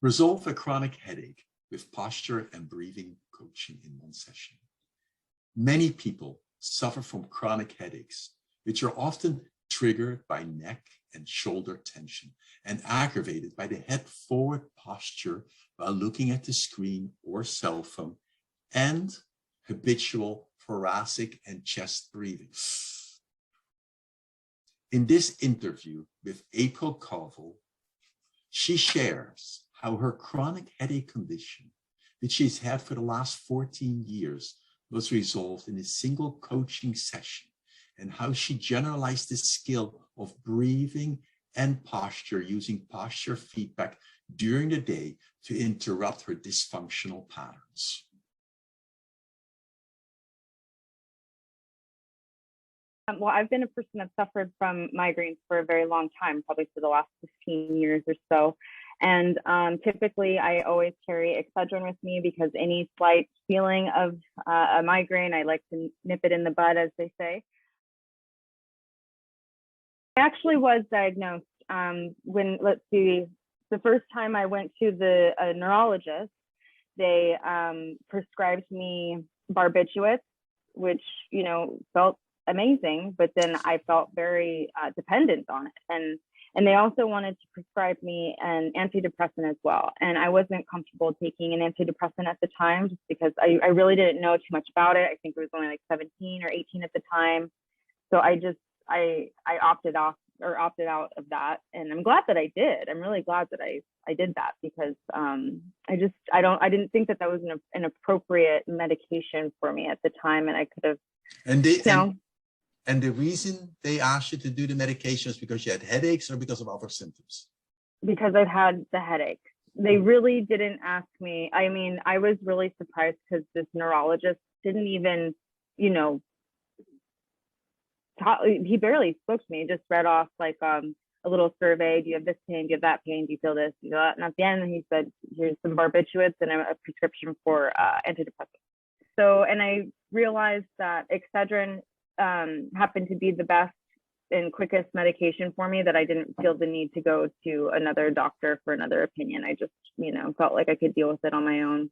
Resolve a chronic headache with posture and breathing coaching in one session. Many people suffer from chronic headaches, which are often triggered by neck and shoulder tension and aggravated by the head forward posture while looking at the screen or cell phone and habitual thoracic and chest breathing. In this interview with April Covell, she shares how her chronic headache condition, which she's had for the last 14 years, was resolved in a single coaching session, and how she generalized the skill of breathing and posture using posture feedback during the day to interrupt her dysfunctional patterns. Well, I've been a person that suffered from migraines for a very long time, probably for the last 15 years or so. And typically, I always carry Excedrin with me because any slight feeling of a migraine, I like to nip it in the bud, as they say. I actually was diagnosed when, let's see, the first time I went to the neurologist, they prescribed me barbiturates, which, you know, felt amazing, but then I felt very dependent on it. And they also wanted to prescribe me an antidepressant as well. And I wasn't comfortable taking an antidepressant at the time just because I really didn't know too much about it. I think it was only like 17 or 18 at the time. So I opted out of that. And I'm glad that I did. I'm really glad that I did that because I didn't think that was an appropriate medication for me at the time. And I could have, And the reason they asked you to do the medication is because you had headaches or because of other symptoms? Because I've had the headache. They really didn't ask me. I mean, I was really surprised because this neurologist didn't even, you know, he barely spoke to me. He just read off like a little survey. Do you have this pain? Do you have that pain? Do you feel this? Do you feel that? And at the end, he said, here's some barbiturates and a prescription for antidepressants. So, and I realized that Excedrin happened to be the best and quickest medication for me, that I didn't feel the need to go to another doctor for another opinion. I just, you know, felt like I could deal with it on my own.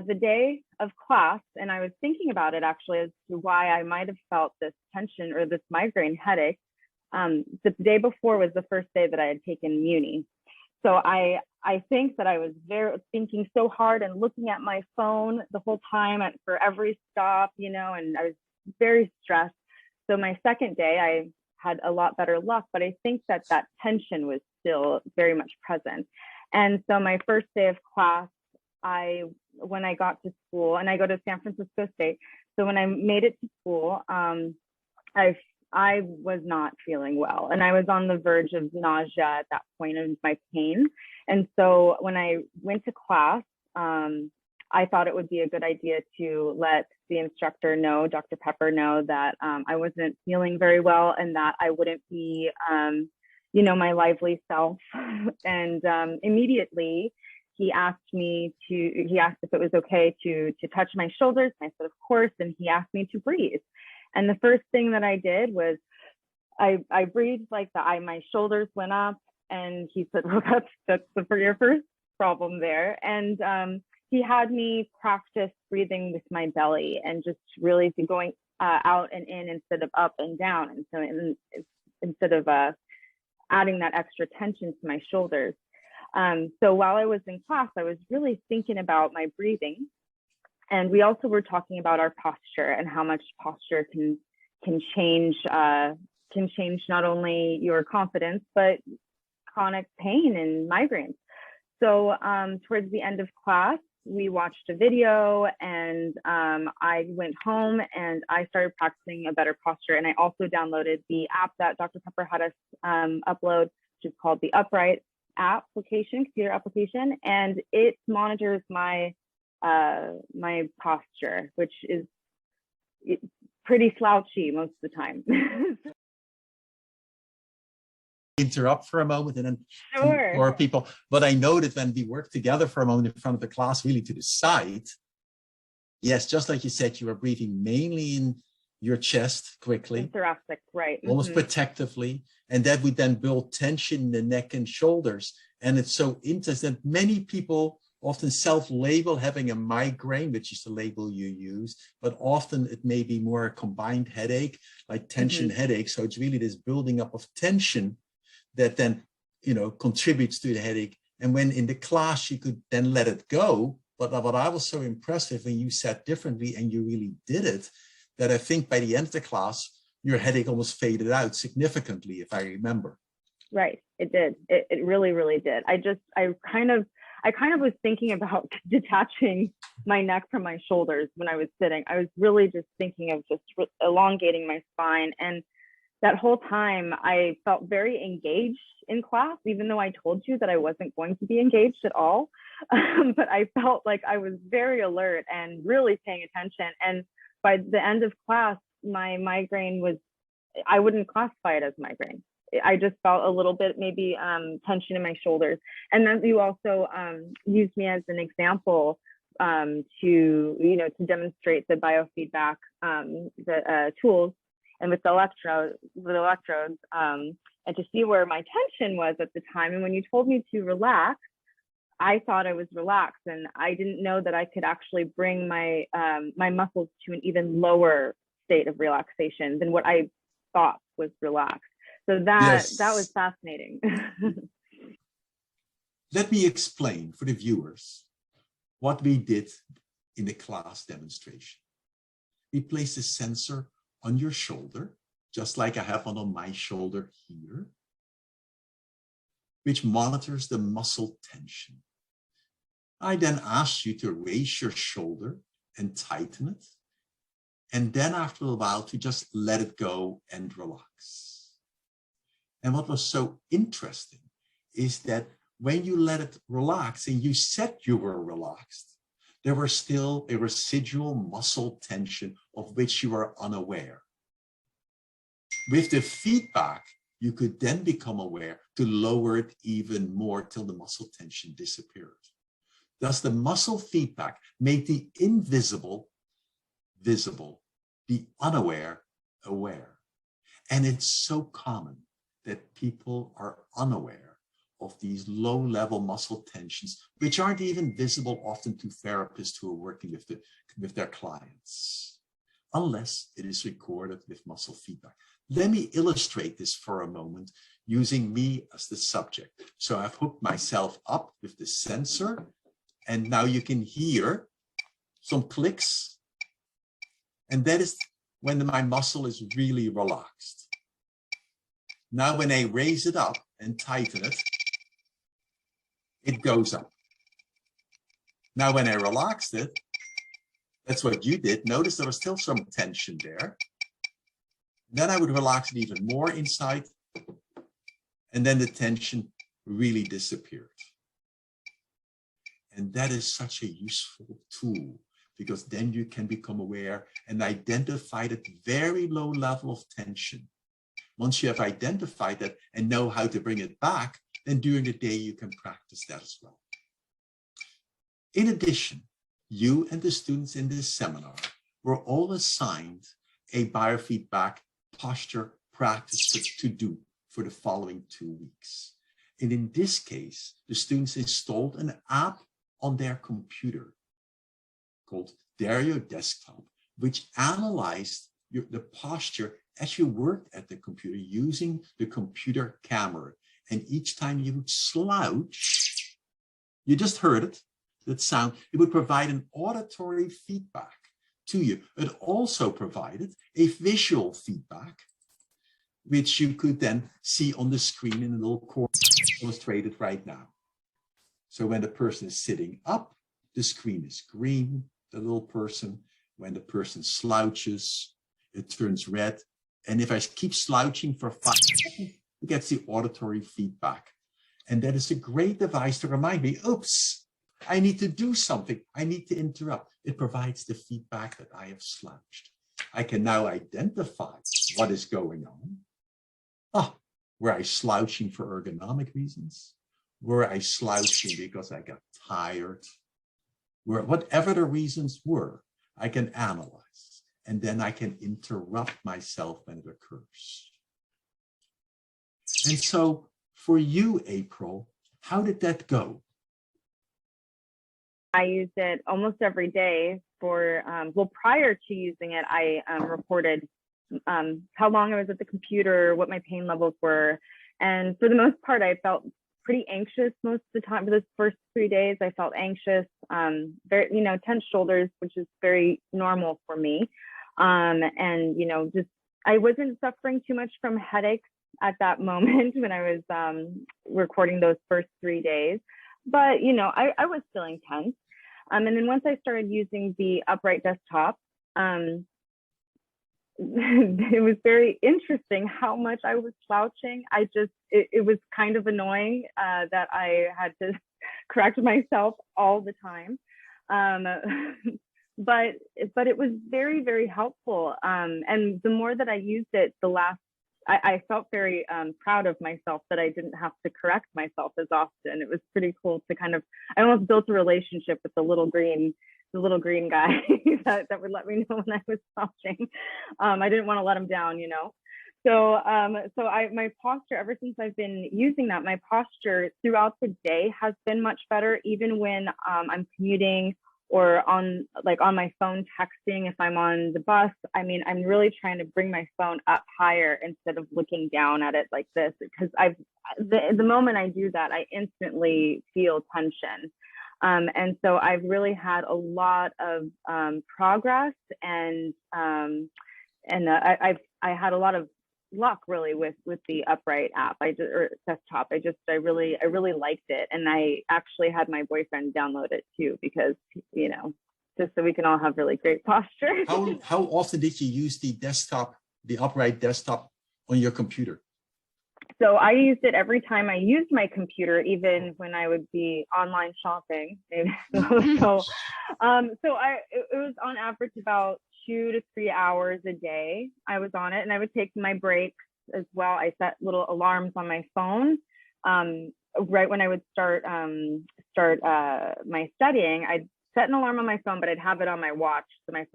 The day of class, and I was thinking about it actually as to why I might have felt this tension or this migraine headache. The day before was the first day that I had taken Muni. So I think that I was thinking so hard and looking at my phone the whole time for every stop, you know, and I was very stressed. So my second day, I had a lot better luck, but I think that tension was still very much present. And so my first day of class, when I got to school, and I go to San Francisco State, so when I made it to school, I was not feeling well, and I was on the verge of nausea at that point of my pain. And so when I went to class, I thought it would be a good idea to let the instructor know, Dr. Pepper, know that I wasn't feeling very well and that I wouldn't be, you know, my lively self. And immediately he asked if it was okay to touch my shoulders. And I said, of course. And he asked me to breathe. And the first thing that I did was I breathed like my shoulders went up, and he said, well, that's for your first problem there. And he had me practice breathing with my belly and just really going out and in instead of up and down. And so instead of adding that extra tension to my shoulders. So while I was in class, I was really thinking about my breathing. And we also were talking about our posture and how much posture can change not only your confidence, but chronic pain and migraines. So towards the end of class, we watched a video, and I went home and I started practicing a better posture. And I also downloaded the app that Dr. Pepper had us upload, which is called the Upright computer application, and it monitors my posture, which is pretty slouchy most of the time. Interrupt for a moment and then Sure. For people, but I know that when we work together for a moment in front of the class, really to the side, yes, just like you said, you were breathing mainly in your chest quickly. And thoracic, right. Almost protectively. And that would then build tension in the neck and shoulders. And it's so interesting that many people often self-label having a migraine, which is the label you use, but often it may be more a combined headache, like tension headache. So it's really this building up of tension that then, contributes to the headache. And when in the class, you could then let it go. But what I was so impressed with when you said differently and you really did it, that I think by the end of the class, your headache almost faded out significantly, if I remember. Right, it did. It really, really did. I kind of was thinking about detaching my neck from my shoulders when I was sitting. I was really just thinking of just elongating my spine. And that whole time I felt very engaged in class, even though I told you that I wasn't going to be engaged at all. But I felt like I was very alert and really paying attention. And by the end of class, my migraine I wouldn't classify it as migraine. I just felt a little bit, maybe tension in my shoulders. And then you also used me as an example to demonstrate the biofeedback, the tools, and with the electrodes, and to see where my tension was at the time. And when you told me to relax, I thought I was relaxed, and I didn't know that I could actually bring my my muscles to an even lower state of relaxation than what I thought was relaxed. So that was fascinating. Let me explain for the viewers what we did in the class demonstration. We placed a sensor on your shoulder, just like I have one on my shoulder here, which monitors the muscle tension. I then asked you to raise your shoulder and tighten it, and then after a while to just let it go and relax. And what was so interesting is that when you let it relax and you said you were relaxed, there was still a residual muscle tension of which you were unaware. With the feedback, you could then become aware to lower it even more till the muscle tension disappeared. Thus, the muscle feedback made the invisible visible, the unaware aware. And it's so common that people are unaware of these low-level muscle tensions, which aren't even visible often to therapists who are working with their clients, unless it is recorded with muscle feedback. Let me illustrate this for a moment using me as the subject. So I've hooked myself up with the sensor, and now you can hear some clicks, and that is when my muscle is really relaxed. Now, when I raise it up and tighten it, it goes up. Now, when I relaxed it, that's what you did. Notice there was still some tension there. Then I would relax it even more inside, and then the tension really disappeared. And that is such a useful tool, because then you can become aware and identify that very low level of tension. Once you have identified that and know how to bring it back, then during the day you can practice that as well. In addition, you and the students in this seminar were all assigned a biofeedback posture practice to do for the following 2 weeks. And in this case, the students installed an app on their computer called Dario Desktop, which analyzed the posture as you worked at the computer using the computer camera. And each time you would slouch, you just heard it, that sound, it would provide an auditory feedback to you. It also provided a visual feedback, which you could then see on the screen in a little corner illustrated right now. So when the person is sitting up, the screen is green, the little person. When the person slouches, it turns red. And if I keep slouching for 5 seconds, it gets the auditory feedback. And that is a great device to remind me, oops, I need to do something. I need to interrupt. It provides the feedback that I have slouched. I can now identify what is going on. Were I slouching for ergonomic reasons? Were I slouching because I got tired? Whatever the reasons were, I can analyze. and then I can interrupt myself when it occurs. And so for you, April, how did that go? I used it almost every day for, well, prior to using it, I reported how long I was at the computer, what my pain levels were. And for the most part, I felt pretty anxious most of the time. For those first 3 days, I felt anxious, very, tense shoulders, which is very normal for me. And, just, I wasn't suffering too much from headaches at that moment when I was recording those first 3 days. But, I was feeling tense. And then once I started using the upright desktop, it was very interesting how much I was slouching. It was kind of annoying that I had to correct myself all the time. But it was very, very helpful. And the more that I used it, I felt very proud of myself that I didn't have to correct myself as often. It was pretty cool to I almost built a relationship with the little green guy that would let me know when I was slouching. I didn't want to let him down, So my posture, ever since I've been using that, my posture throughout the day has been much better, even when I'm commuting or on my phone texting. If I'm on the bus, I'm really trying to bring my phone up higher instead of looking down at it like this, because the moment I do that, I instantly feel tension. And so I've really had a lot of progress, and I had a lot of luck really with the upright app or desktop. I really liked it, and I actually had my boyfriend download it too, because just so we can all have really great posture. How often did you use the upright desktop on your computer? So I used it every time I used my computer, even when I would be online shopping. It was on average about 2 to 3 hours a day I was on it, and I would take my breaks as well. I set little alarms on my phone. Right when I would start my studying, I'd set an alarm on my phone, but I'd have it on my watch. So I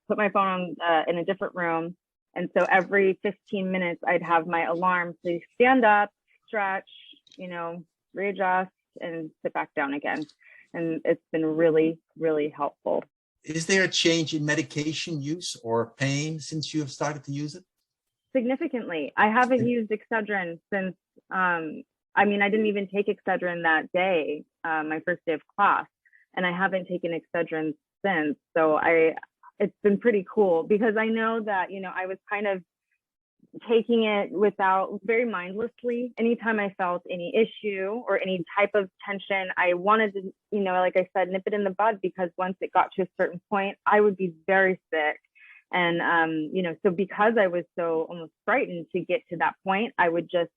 put my phone on in a different room. And so every 15 minutes, I'd have my alarm. So you stand up, stretch, readjust, and sit back down again. And it's been really, really helpful. Is there a change in medication use or pain since you have started to use it? Significantly. I haven't used Excedrin since, I didn't even take Excedrin that day, my first day of class. And I haven't taken Excedrin since. So it's been pretty cool, because I know that, I was kind of taking it very mindlessly. Anytime I felt any issue or any type of tension, I wanted to, like I said, nip it in the bud, because once it got to a certain point, I would be very sick. And, so because I was so almost frightened to get to that point, I would just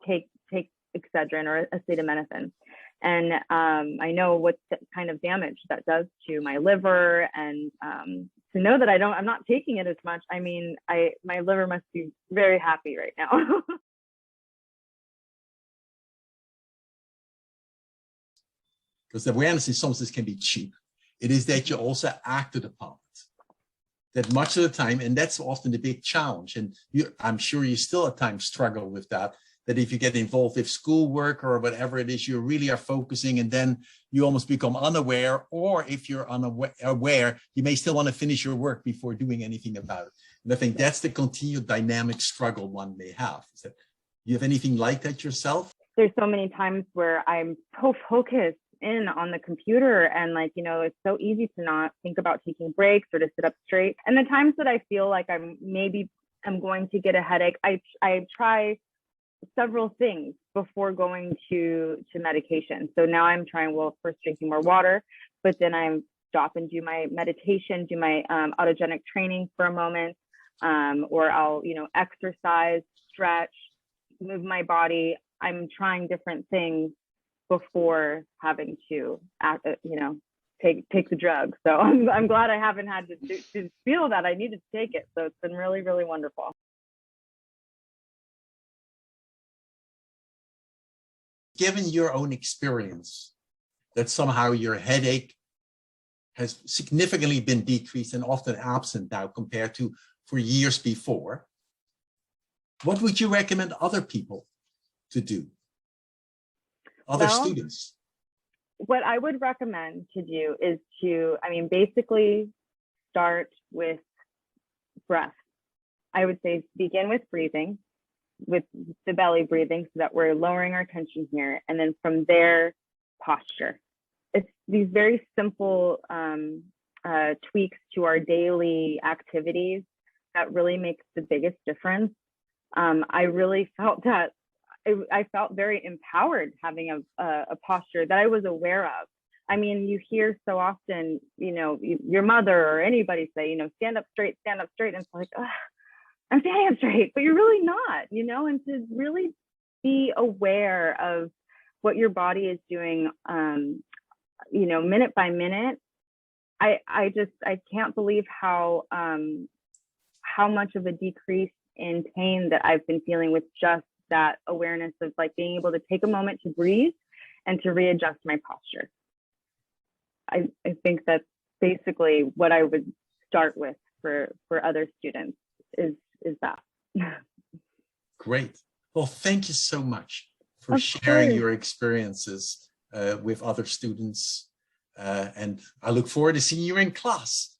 take Excedrin or acetaminophen. And I know what kind of damage that does to my liver, and to know that I'm not taking it as much. My liver must be very happy right now. Because the awareness is sometimes this can be cheap. It is that you also acted upon it. That much of the time, and that's often the big challenge. And I'm sure you still at times struggle with that if you get involved with schoolwork or whatever it is, you really are focusing, and then you almost become unaware, or if you're unaware, you may still want to finish your work before doing anything about it. And I think that's the continued dynamic struggle one may have. Is that, you have anything like that yourself? There's so many times where I'm so focused in on the computer, and it's so easy to not think about taking breaks or to sit up straight. And the times that I feel like I'm going to get a headache, I try several things before going to medication. So now I'm trying, first drinking more water, but then I stop and do my meditation, do my autogenic training for a moment, or I'll, exercise, stretch, move my body. I'm trying different things before having to, take the drug. So I'm glad I haven't had to feel that I needed to take it. So it's been really, really wonderful. Given your own experience, that somehow your headache has significantly been decreased and often absent now compared to for years before. What would you recommend other people to do? Other students? What I would recommend to do is to, basically start with breath. I would say begin with breathing, with the belly breathing, so that we're lowering our tension here. And then from there, posture. It's these very simple tweaks to our daily activities that really makes the biggest difference. I really felt that I felt very empowered having a posture that I was aware of. I mean, you hear so often, your mother or anybody say, stand up straight, and it's like, I'm standing up straight, but you're really not, and to really be aware of what your body is doing, minute by minute. I can't believe how much of a decrease in pain that I've been feeling with just that awareness of like being able to take a moment to breathe and to readjust my posture. I think that's basically what I would start with for other students is that. Great. Well, thank you so much for sharing your experiences with other students. And I look forward to seeing you in class.